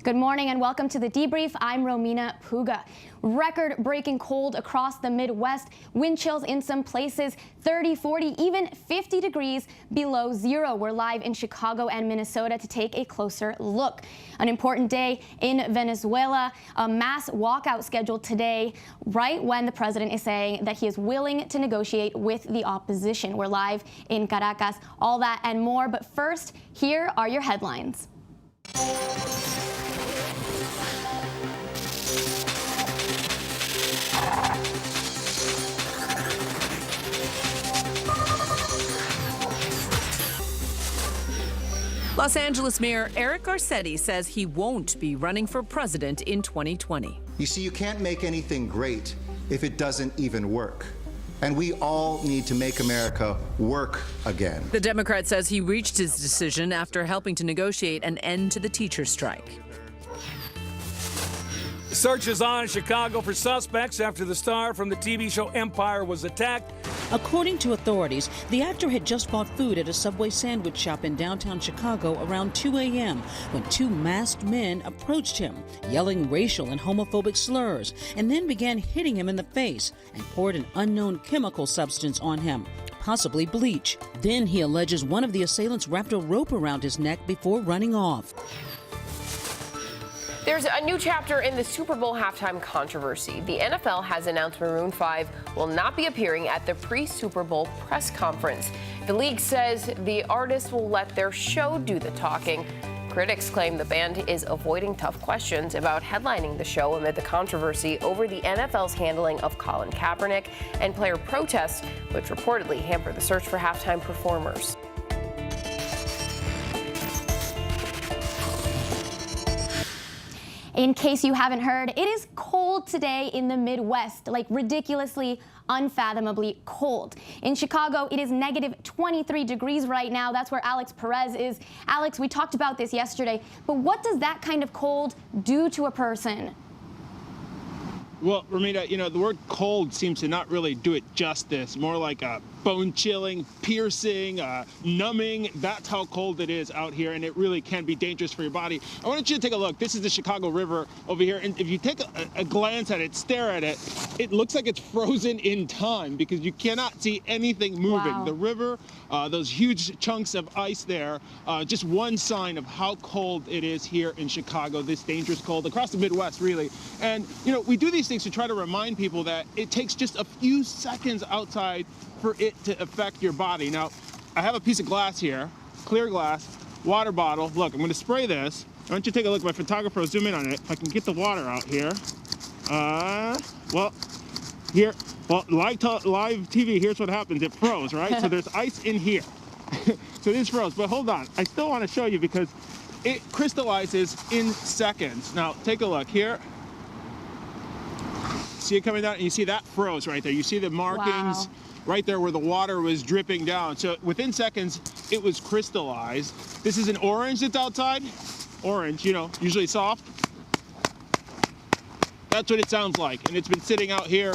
Good morning and welcome to the Debrief. I'm Romina Puga. Record-breaking cold across the Midwest. Wind chills in some places, 30, 40, even 50 degrees below zero. We're live in Chicago and Minnesota to take a closer look. An important day in Venezuela. A mass walkout scheduled today, right when the president is saying that he is willing to negotiate with the opposition. We're live in Caracas. All that and more. But first, here are your headlines. Los Angeles Mayor Eric Garcetti says he won't be running for president in 2020. You see, you can't make anything great if it doesn't even work. And we all need to make America work again. The Democrat says he reached his decision after helping to negotiate an end to the teacher strike. Search is on in Chicago for suspects after the star from the TV show Empire was attacked. According to authorities, the actor had just bought food at a Subway sandwich shop in downtown Chicago around 2 a.m. when two masked men approached him, yelling racial and homophobic slurs, and then began hitting him in the face and poured an unknown chemical substance on him, possibly bleach. Then he alleges one of the assailants wrapped a rope around his neck before running off. There's a new chapter in the Super Bowl halftime controversy. The NFL has announced Maroon 5 will not be appearing at the pre-Super Bowl press conference. The league says the artists will let their show do the talking. Critics claim the band is avoiding tough questions about headlining the show amid the controversy over the NFL's handling of Colin Kaepernick and player protests, which reportedly hamper the search for halftime performers. In case you haven't heard, it is cold today in the Midwest, like ridiculously, unfathomably cold. In Chicago, it is negative 23 degrees right now. That's where Alex Perez is. Alex, we talked about this yesterday, but what does that kind of cold do to a person? Well, Romina, the word cold seems to not really do it justice. More like a bone-chilling, piercing, numbing. That's how cold it is out here, and it really can be dangerous for your body. I want you to take a look. This is the Chicago River over here, and if you take a glance at it, stare at it, it looks like it's frozen in time because you cannot see anything moving. Wow. The river, those huge chunks of ice there, just one sign of how cold it is here in Chicago, this dangerous cold across the Midwest, really. And, we do these things to try to remind people that it takes just a few seconds outside for it to affect your body. Now, I have a piece of glass here, clear glass, water bottle. Look, I'm going to spray this. Why don't you take a look? My photographer will zoom in on it. If I can get the water out here. Live TV, here's what happens. It froze, right? So there's ice in here. So this froze. But hold on. I still want to show you because it crystallizes in seconds. Now, take a look here. See it coming down, and you see that froze right there. You see the markings right there where the water was dripping down. So within seconds, it was crystallized. This is an orange that's outside. Orange, usually soft. That's what it sounds like, and it's been sitting out here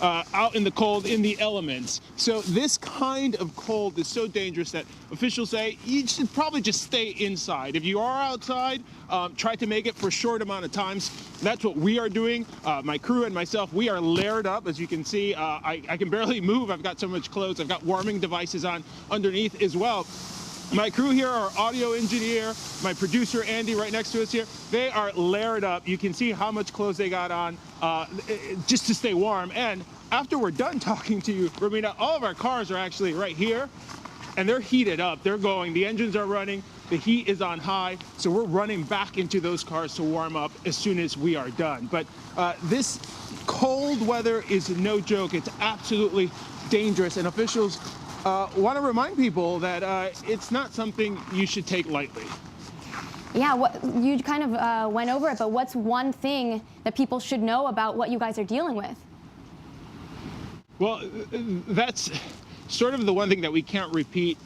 out in the cold, in the elements. So this kind of cold is so dangerous that officials say you should probably just stay inside. If you are outside, try to make it for a short amount of times. That's what we are doing. My crew and myself, we are layered up. As you can see, I can barely move. I've got so much clothes. I've got warming devices on underneath as well. My crew here, our audio engineer, my producer, Andy, right next to us here, they are layered up. You can see how much clothes they got on just to stay warm. And after we're done talking to you, Romina, all of our cars are actually right here, and they're heated up. They're going. The engines are running. The heat is on high. So we're running back into those cars to warm up as soon as we are done. But this cold weather is no joke. It's absolutely dangerous. And officials want to remind people that it's not something you should take lightly. Yeah, you kind of went over it, but what's one thing that people should know about what you guys are dealing with? Well, that's sort of the one thing that we can't repeat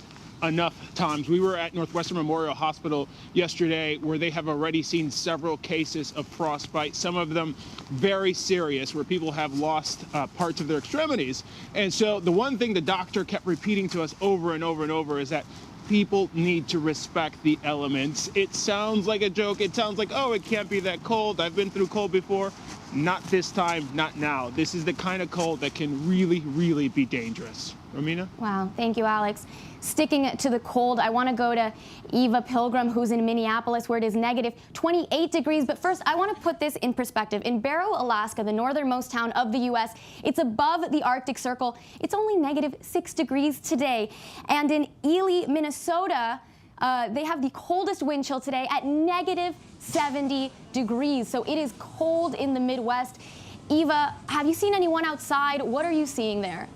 enough times. We were at Northwestern Memorial Hospital yesterday where they have already seen several cases of frostbite, some of them very serious, where people have lost parts of their extremities. And so the one thing the doctor kept repeating to us over and over and over is that people need to respect the elements. It sounds like a joke. It sounds like, oh, it can't be that cold. I've been through cold before. Not this time, not now. This is the kind of cold that can really, really be dangerous. Romina? Wow, thank you, Alex. Sticking to the cold, I want to go to Eva Pilgrim, who's in Minneapolis, where it is negative 28 degrees. But first, I want to put this in perspective. In Barrow, Alaska, the northernmost town of the U.S., it's above the Arctic Circle. It's only negative 6 degrees today. And in Ely, Minnesota, they have the coldest wind chill today at negative 70 degrees. So it is cold in the Midwest. Eva, have you seen anyone outside? What are you seeing there?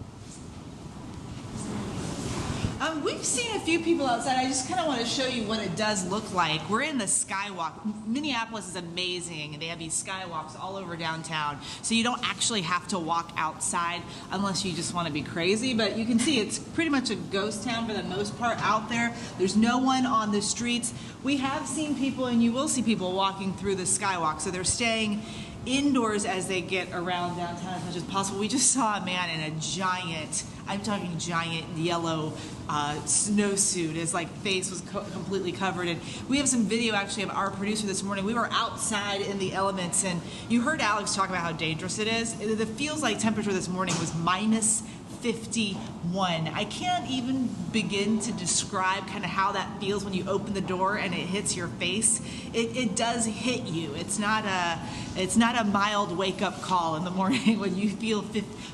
We've seen a few people outside. I just kind of want to show you what it does look like. We're in the skywalk. Minneapolis is amazing, and they have these skywalks all over downtown. So you don't actually have to walk outside unless you just want to be crazy. But you can see it's pretty much a ghost town for the most part out there. There's no one on the streets. We have seen people, and you will see people walking through the skywalk. So they're staying indoors as they get around downtown as much as possible. We just saw a man in a giant, I'm talking giant yellow snowsuit. His face was completely covered. And we have some video actually of our producer this morning. We were outside in the elements, and you heard Alex talk about how dangerous it is. The feels like temperature this morning was minus 51. I can't even begin to describe kind of how that feels when you open the door and it hits your face. It does hit you. It's not a mild wake-up call in the morning when you feel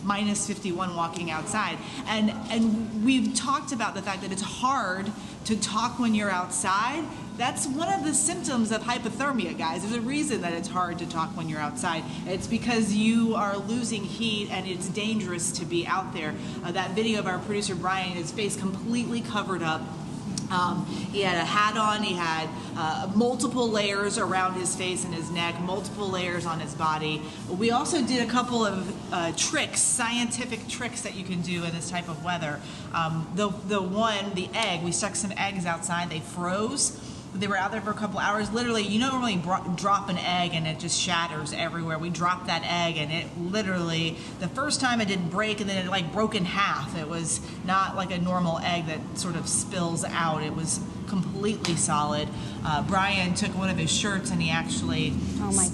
minus 51 walking outside. And we've talked about the fact that it's hard to talk when you're outside. That's one of the symptoms of hypothermia, guys. There's a reason that it's hard to talk when you're outside. It's because you are losing heat and it's dangerous to be out there. That video of our producer Brian, his face completely covered up. He had a hat on, he had multiple layers around his face and his neck, multiple layers on his body. We also did a couple of tricks, scientific tricks that you can do in this type of weather. The egg, we stuck some eggs outside, they froze. They were out there for a couple hours. Literally, you normally drop an egg and it just shatters everywhere. We dropped that egg and it literally, the first time it didn't break and then it broke in half. It was not like a normal egg that sort of spills out. It was completely solid. Brian took one of his shirts and he actually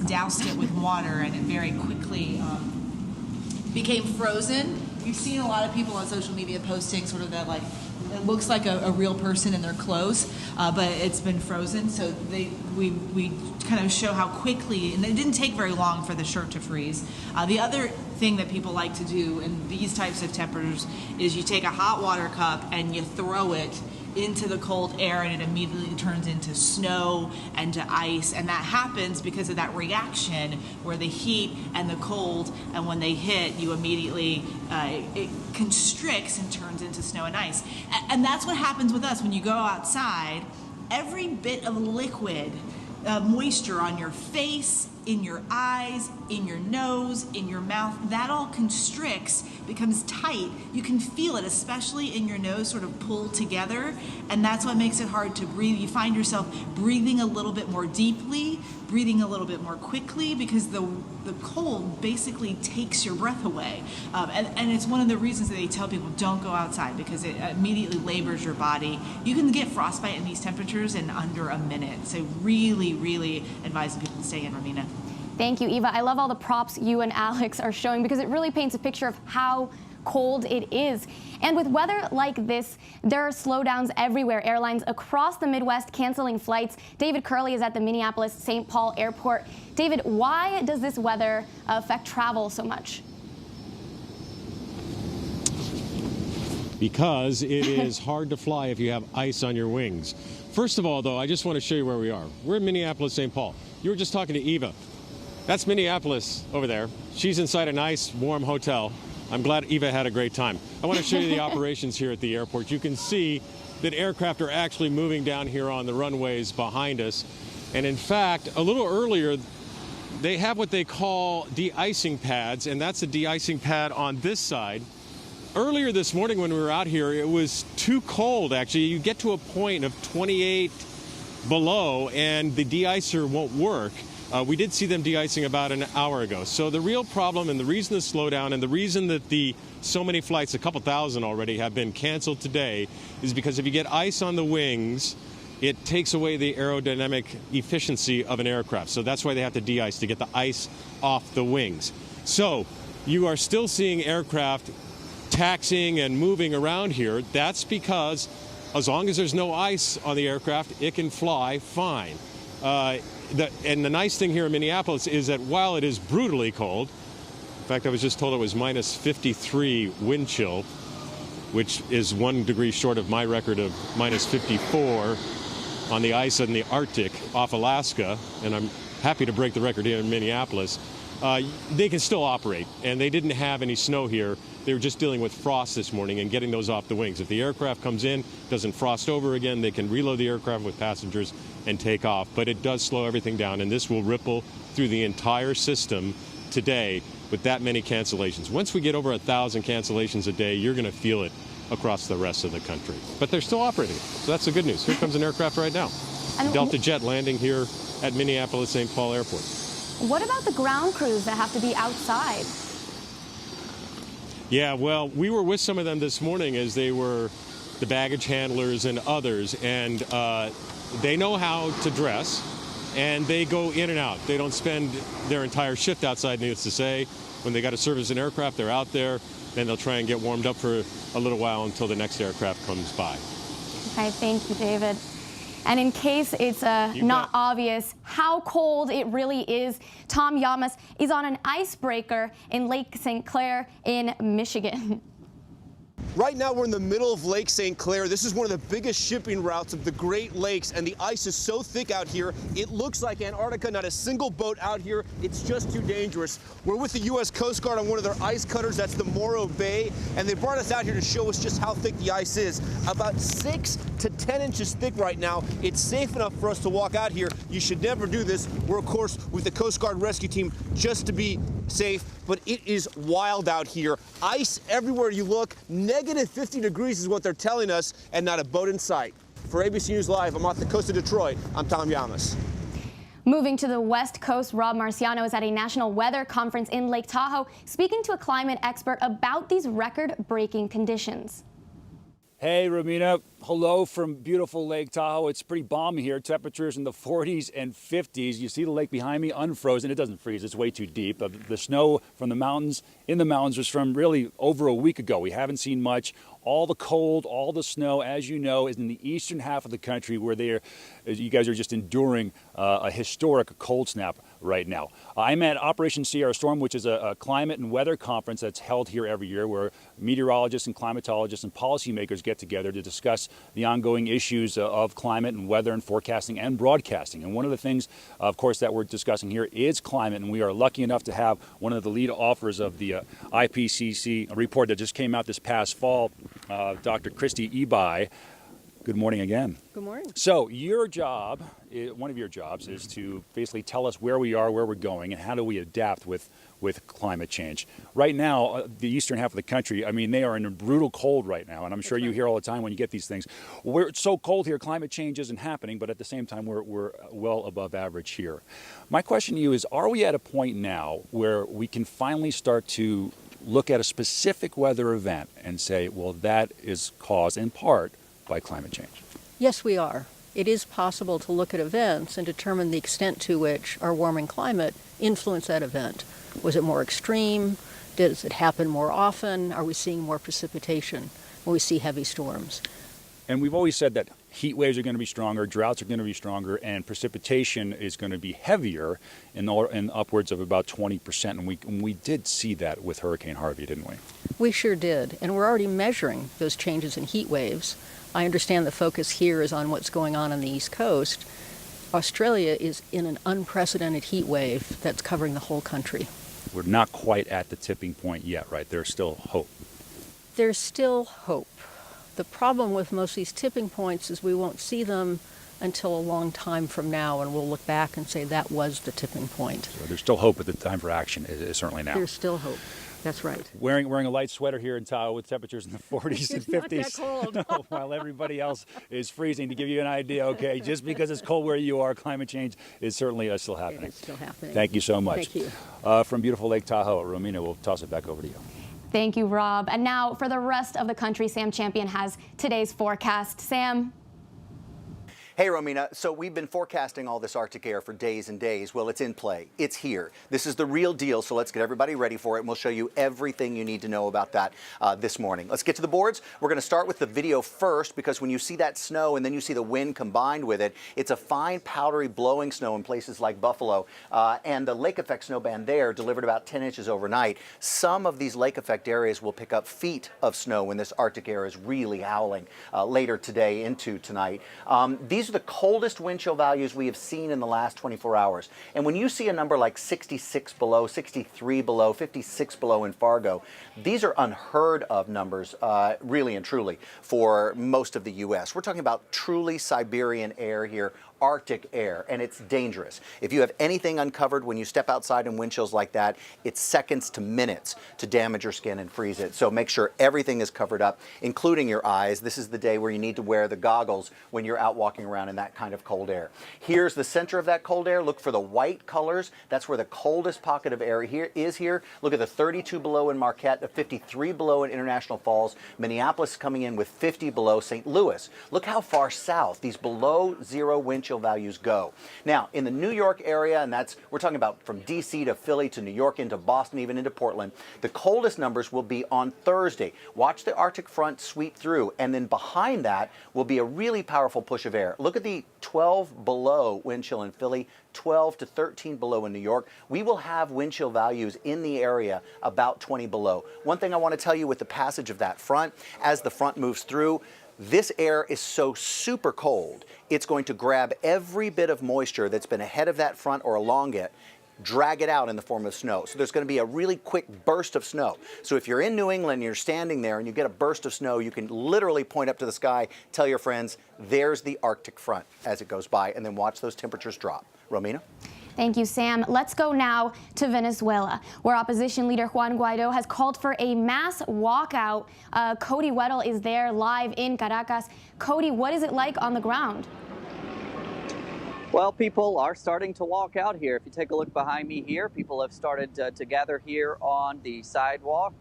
doused it with water, and it very quickly became frozen. We've seen a lot of people on social media posting sort of that it looks like a real person in their clothes, but it's been frozen. So we kind of show how quickly, and it didn't take very long for the shirt to freeze. The other thing that people like to do in these types of temperatures is you take a hot water cup and you throw it into the cold air, and it immediately turns into snow and to ice. And that happens because of that reaction where the heat and the cold, and when they hit, you immediately, it constricts and turns into snow and ice. And that's what happens with us when you go outside. Every bit of liquid moisture on your face, in your eyes, in your nose, in your mouth, that all constricts, becomes tight. You can feel it, especially in your nose, sort of pull together, and that's what makes it hard to breathe. You find yourself breathing a little bit more deeply, breathing a little bit more quickly, because the cold basically takes your breath away. And it's one of the reasons that they tell people don't go outside, because it immediately labors your body. You can get frostbite in these temperatures in under a minute. So really, really advising people to stay in, Romina. Thank you, Eva. I love all the props you and Alex are showing, because it really paints a picture of how cold it is. And with weather like this, there are slowdowns everywhere. Airlines across the Midwest canceling flights. David Curley is at the Minneapolis St. Paul airport. David, why does this weather affect travel so much? Because it is hard to fly if you have ice on your wings. First of all, though, I just want to show you where we are. We're in Minneapolis, St. Paul. You were just talking to Eva. That's Minneapolis over there. She's inside a nice, warm hotel. I'm glad Eva had a great time. I want to show you the operations here at the airport. You can see that aircraft are actually moving down here on the runways behind us. And in fact, a little earlier, they have what they call de-icing pads, and that's a de-icing pad on this side. Earlier this morning when we were out here, it was too cold, actually. You get to a point of 28 below, and the de-icer won't work. We did see them de-icing about an hour ago. So the real problem and the reason the slowdown and the reason that so many flights, a couple thousand already, have been canceled today is because if you get ice on the wings, it takes away the aerodynamic efficiency of an aircraft. So that's why they have to de-ice, to get the ice off the wings. So you are still seeing aircraft taxiing and moving around here. That's because as long as there's no ice on the aircraft, it can fly fine. And the nice thing here in Minneapolis is that while it is brutally cold, in fact, I was just told it was minus 53 wind chill, which is 1 degree short of my record of minus 54 on the ice in the Arctic off Alaska, and I'm happy to break the record here in Minneapolis. They can still operate, and they didn't have any snow here. They were just dealing with frost this morning and getting those off the wings. If the aircraft comes in, doesn't frost over again, they can reload the aircraft with passengers and take off. But it does slow everything down, and this will ripple through the entire system today with that many cancellations. Once we get over 1,000 cancellations a day, you're going to feel it across the rest of the country. But they're still operating, so that's the good news. Here comes an aircraft right now. Delta Jet landing here at Minneapolis St. Paul Airport. What about the ground crews that have to be outside? Yeah, well, we were with some of them this morning as they were the baggage handlers and others, and they know how to dress, and they go in and out. They don't spend their entire shift outside, needless to say. When they got to service an aircraft, they're out there, then they'll try and get warmed up for a little while until the next aircraft comes by. Okay, thank you, David. And in case it's not obvious how cold it really is, Tom Yamas is on an icebreaker in Lake St Clair in Michigan. Right now we're in the middle of Lake St. Clair. This is one of the biggest shipping routes of the Great Lakes, and the ice is so thick out here, it looks like Antarctica. Not a single boat out here. It's just too dangerous. We're with the U.S. Coast Guard on one of their ice cutters. That's the Morro Bay, and they brought us out here to show us just how thick the ice is. About 6 to 10 inches thick right now. It's safe enough for us to walk out here. You should never do this. We're, of course, with the Coast Guard rescue team just to be safe, but it is wild out here. Ice everywhere you look. Negative 50 degrees is what they're telling us, and not a boat in sight. For ABC News Live, I'm off the coast of Detroit. I'm Tom Yamas. Moving to the West Coast, Rob Marciano is at a national weather conference in Lake Tahoe, speaking to a climate expert about these record-breaking conditions. Hey, Romina. Hello from beautiful Lake Tahoe. It's pretty balmy here. Temperatures in the 40s and 50s. You see the lake behind me, unfrozen. It doesn't freeze. It's way too deep. The snow from the mountains, in the mountains, was from really over a week ago. We haven't seen much. All the cold, all the snow, as you know, is in the eastern half of the country where you guys are just enduring a historic cold snap right now. I'm at Operation Sierra Storm, which is a climate and weather conference that's held here every year where meteorologists and climatologists and policymakers get together to discuss the ongoing issues of climate and weather and forecasting and broadcasting. And one of the things, of course, that we're discussing here is climate, and we are lucky enough to have one of the lead authors of the IPCC report that just came out this past fall, Dr. Christy Ebi. Good morning again. Good morning. So your job, one of your jobs, is to basically tell us where we are, where we're going, and how do we adapt with climate change. Right now, the eastern half of the country, I mean, they are in a brutal cold right now, and I'm sure you hear all the time when you get these things. It's so cold here, climate change isn't happening, but at the same time, we're well above average here. My question to you is, are we at a point now where we can finally start to look at a specific weather event and say, well, that is caused in part by climate change? Yes, we are. It is possible to look at events and determine the extent to which our warming climate influenced that event. Was it more extreme? Does it happen more often? Are we seeing more precipitation when we see heavy storms? And we've always said that heat waves are going to be stronger, droughts are going to be stronger, and precipitation is going to be heavier in upwards of about 20%. And we did see that with Hurricane Harvey, didn't we? We sure did. And we're already measuring those changes in heat waves. I understand the focus here is on what's going on the East Coast. Australia is in an unprecedented heat wave that's covering the whole country. We're not quite at the tipping point yet, right? There's still hope. There's still hope. The problem with most of these tipping points is we won't see them until a long time from now, and we'll look back and say that was the tipping point. So there's still hope, but the time for action is certainly now. There's still hope. That's right. Wearing a light sweater here in Tahoe with temperatures in the 40s and 50s. Not that cold. While everybody else is freezing. To give you an idea, okay, just because it's cold where you are, climate change is certainly still happening. It's still happening. Thank you so much. Thank you. From beautiful Lake Tahoe, Romina, we'll toss it back over to you. Thank you, Rob. And now for the rest of the country, Sam Champion has today's forecast. Sam? Hey, Romina. So we've been forecasting all this Arctic air for days and days. Well, it's in play. It's here. This is the real deal, so let's get everybody ready for it, and we'll show you everything you need to know about that this morning. Let's get to the boards. We're going to start with the video first, because when you see that snow and then you see the wind combined with it, it's a fine, powdery, blowing snow in places like Buffalo. And the lake effect snow band there delivered about 10 inches overnight. Some of these lake effect areas will pick up feet of snow when this Arctic air is really howling later today into tonight. These are the coldest wind chill values we have seen in the last 24 hours. And when you see a number like 66 below, 63 below, 56 below in Fargo, these are unheard of numbers, really and truly, for most of the U.S. We're talking about truly Siberian air here, Arctic air, and it's dangerous. If you have anything uncovered when you step outside in wind chills like that, it's seconds to minutes to damage your skin and freeze it. So make sure everything is covered up, including your eyes. This is the day where you need to wear the goggles when you're out walking around in that kind of cold air. Here's the center of that cold air. Look for the white colors. That's where the coldest pocket of air is here. Look at the 32 below in Marquette, the 53 below in International Falls. Minneapolis coming in with 50 below. St. Louis. Look how far south these below zero wind chill values go. Now, in the New York area, and we're talking about from D.C. to Philly to New York into Boston, even into Portland, the coldest numbers will be on Thursday. Watch the Arctic front sweep through, and then behind that will be a really powerful push of air. Look at the 12 below wind chill in Philly, 12 to 13 below in New York. We will have wind chill values in the area about 20 below. One thing I want to tell you with the passage of that front, as the front moves through, this air is so super cold, it's going to grab every bit of moisture that's been ahead of that front or along it, drag it out in the form of snow. So there's going to be a really quick burst of snow. So if you're in New England and you're standing there and you get a burst of snow, you can literally point up to the sky, tell your friends, there's the Arctic front as it goes by, and then watch those temperatures drop. Romina? Thank you, Sam. Let's go now to Venezuela, where opposition leader Juan Guaido has called for a mass walkout. Cody Weddle is there live in Caracas. Cody, what is it like on the ground? Well, people are starting to walk out here. If you take a look behind me here, people have started to gather here on the sidewalk.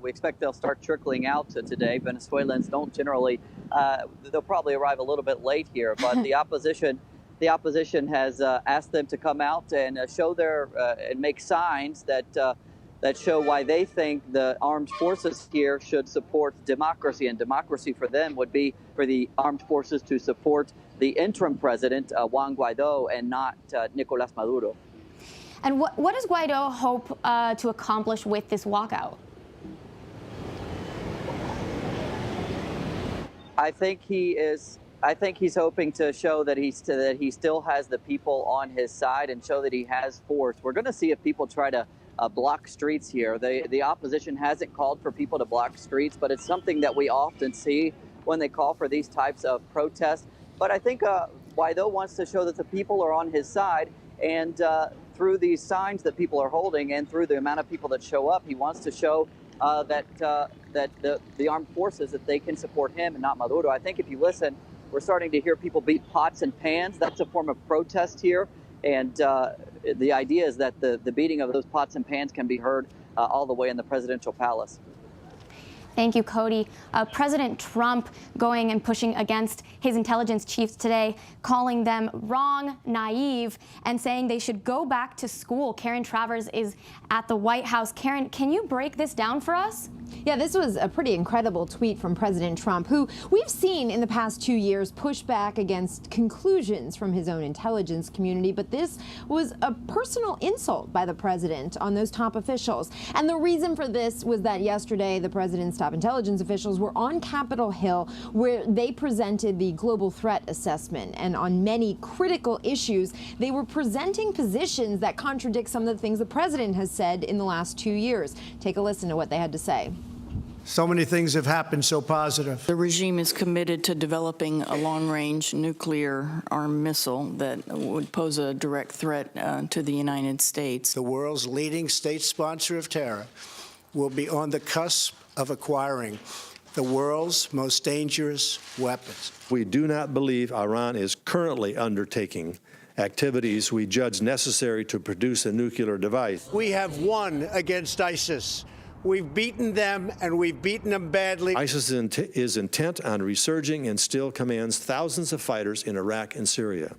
We expect they'll start trickling out today. Venezuelans don't generally, they'll probably arrive a little bit late here, but the opposition has asked them to come out and show and make signs that show why they think the armed forces here should support democracy. And democracy for them would be for the armed forces to support the interim president, Juan Guaido, and not Nicolás Maduro. And what does Guaido hope to accomplish with this walkout? I think he's hoping to show that he still has the people on his side and show that he has force. We're going to see if people try to block streets here. The opposition hasn't called for people to block streets, but it's something that we often see when they call for these types of protests. But I think Guaido wants to show that the people are on his side, and through these signs that people are holding and through the amount of people that show up, he wants to show that the armed forces, that they can support him and not Maduro. I think if you listen, we're starting to hear people beat pots and pans. That's a form of protest here. And the idea is that the beating of those pots and pans can be heard all the way in the presidential palace. Thank you, Cody. President Trump going and pushing against his intelligence chiefs today, calling them wrong, naive, and saying they should go back to school. Karen Travers is at the White House. Karen, can you break this down for us? Yeah, this was a pretty incredible tweet from President Trump, who we've seen in the past 2 years push back against conclusions from his own intelligence community. But this was a personal insult by the president on those top officials. And the reason for this was that yesterday the president's top intelligence officials were on Capitol Hill, where they presented the global threat assessment. And on many critical issues, they were presenting positions that contradict some of the things the president has said in the last 2 years. Take a listen to what they had to say. So many things have happened so positive. The regime is committed to developing a long-range nuclear armed missile that would pose a direct threat to the United States. The world's leading state sponsor of terror will be on the cusp of acquiring the world's most dangerous weapons. We do not believe Iran is currently undertaking activities we judge necessary to produce a nuclear device. We have won against ISIS. We've beaten them, and we've beaten them badly. ISIS is intent on resurging and still commands thousands of fighters in Iraq and Syria.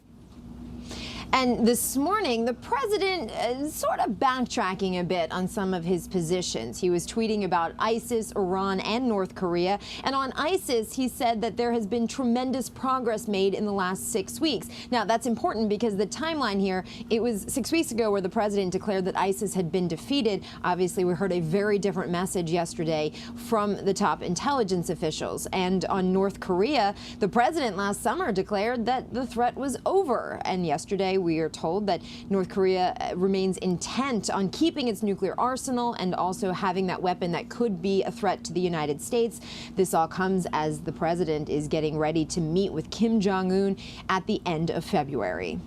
And this morning, the president sort of backtracking a bit on some of his positions. He was tweeting about ISIS, Iran, and North Korea. And on ISIS, he said that there has been tremendous progress made in the last 6 weeks. Now, that's important because the timeline here, it was 6 weeks ago where the president declared that ISIS had been defeated. Obviously, we heard a very different message yesterday from the top intelligence officials. And on North Korea, the president last summer declared that the threat was over. And yesterday, we are told that North Korea remains intent on keeping its nuclear arsenal and also having that weapon that could be a threat to the United States. This all comes as the president is getting ready to meet with Kim Jong-un at the end of February.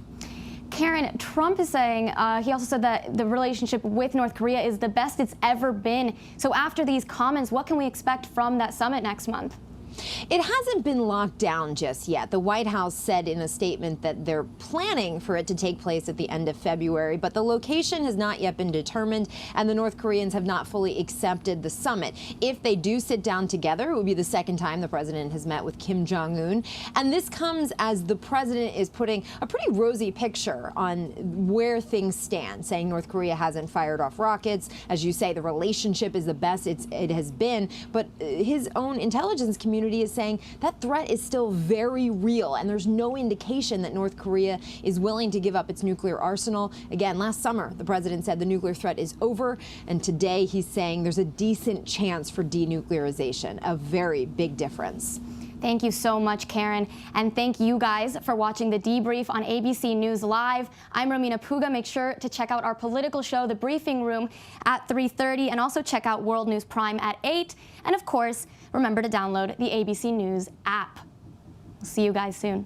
Karen, Trump is saying, he also said that the relationship with North Korea is the best it's ever been. So after these comments, what can we expect from that summit next month? It hasn't been locked down just yet. The White House said in a statement that they're planning for it to take place at the end of February, but the location has not yet been determined, and the North Koreans have not fully accepted the summit. If they do sit down together, it would be the second time the president has met with Kim Jong-un. And this comes as the president is putting a pretty rosy picture on where things stand, saying North Korea hasn't fired off rockets. As you say, the relationship is the best it has been, but his own intelligence community is saying that threat is still very real, and there's no indication that North Korea is willing to give up its nuclear arsenal. Again, last summer, the president said the nuclear threat is over, and today he's saying there's a decent chance for denuclearization, a very big difference. Thank you so much, Karen. And thank you guys for watching The Debrief on ABC News Live. I'm Romina Puga. Make sure to check out our political show, The Briefing Room, at 3:30, and also check out World News Prime at 8. And of course, remember to download the ABC News app. We'll see you guys soon.